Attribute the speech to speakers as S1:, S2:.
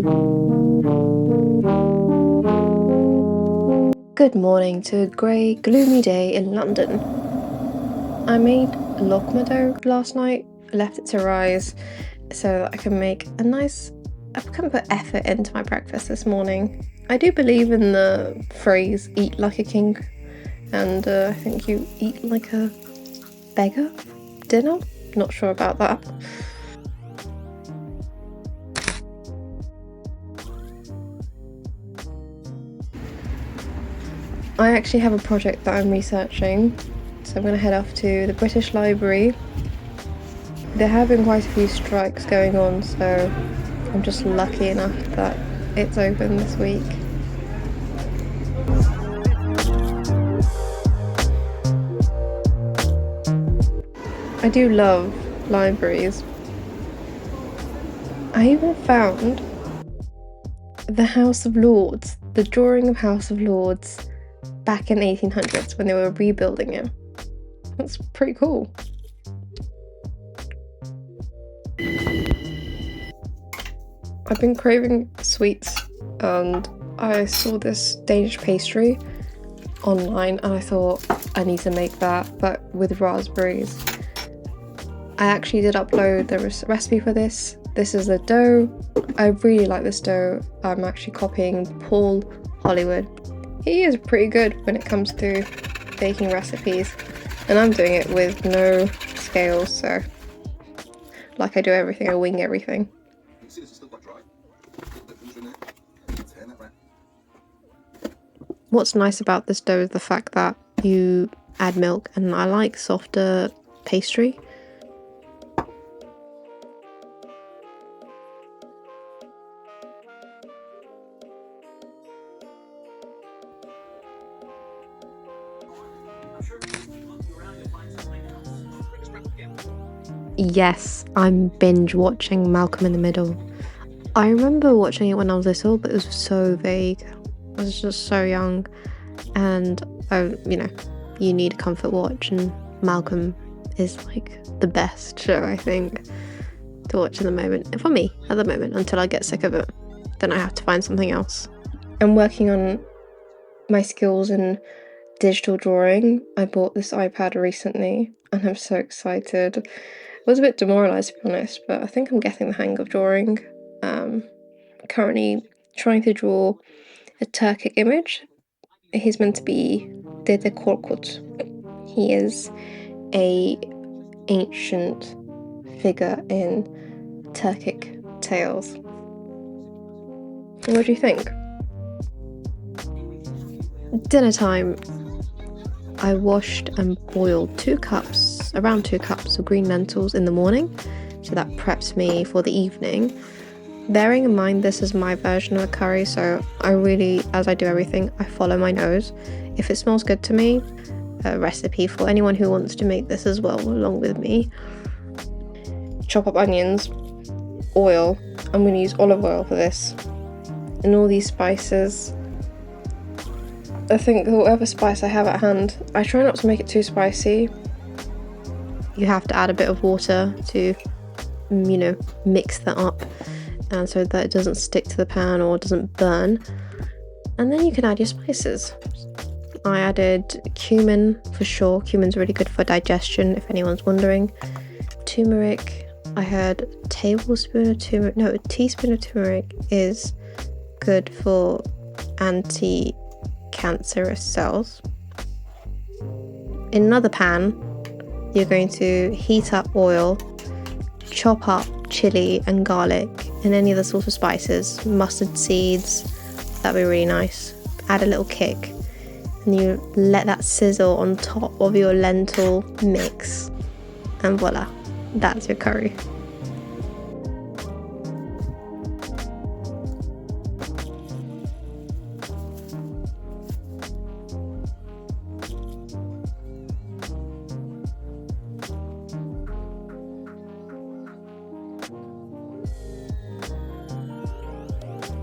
S1: Good morning to a grey, gloomy day in London. I made lokma dough last night, left it to rise so that I can make a nice, I can put effort into my breakfast this morning. I do believe in the phrase, eat like a king, and I think you eat like a beggar dinner? Not sure about that. I actually have a project that I'm researching, so I'm going to head off to the British Library. There have been quite a few strikes going on, so I'm just lucky enough that it's open this week. I do love libraries. I even found the House of Lords, the drawing of House of Lords back in 1800s when they were rebuilding it. That's pretty cool. I've been craving sweets and I saw this Danish pastry online and I thought I need to make that, but with raspberries. I actually did upload the recipe for this. This is the dough. I really like this dough. I'm actually copying Paul Hollywood. He is pretty good when it comes to baking recipes, and I'm doing it with no scales, so like I do everything, I wing everything. What's nice about this dough is the fact that you add milk, and I like softer pastry. Yes, I'm binge watching Malcolm in the Middle. I remember watching it when I was little, but it was so vague. I was just so young, and you need a comfort watch, and Malcolm is like the best show, I think, to watch in the moment. For me, at the moment, until I get sick of it. Then I have to find something else. I'm working on my skills in digital drawing. I bought this iPad recently, and I'm so excited. I was a bit demoralised, to be honest, but I think I'm getting the hang of drawing. Currently trying to draw a Turkic image. He's meant to be Dede Korkut. He is a ancient figure in Turkic tales. What do you think? Dinner time. I washed and boiled around 2 cups of green lentils in the morning, so that preps me for the evening. Bearing in mind this is my version of a curry, so I really, as I do everything, I follow my nose. If it smells good to me, a recipe for anyone who wants to make this as well along with me. Chop up onions, oil. I'm going to use olive oil for this, and all these spices. I think whatever spice I have at hand, I try not to make it too spicy. You have to add a bit of water to, mix that up, and so that it doesn't stick to the pan or doesn't burn. And then you can add your spices. I added cumin for sure. Cumin's really good for digestion, if anyone's wondering. Turmeric. I had a teaspoon of turmeric is good for anti-cancerous cells. In another pan, you're going to heat up oil, chop up chili and garlic and any other sort of spices, mustard seeds, that'd be really nice. Add a little kick, and you let that sizzle on top of your lentil mix, and voila, that's your curry.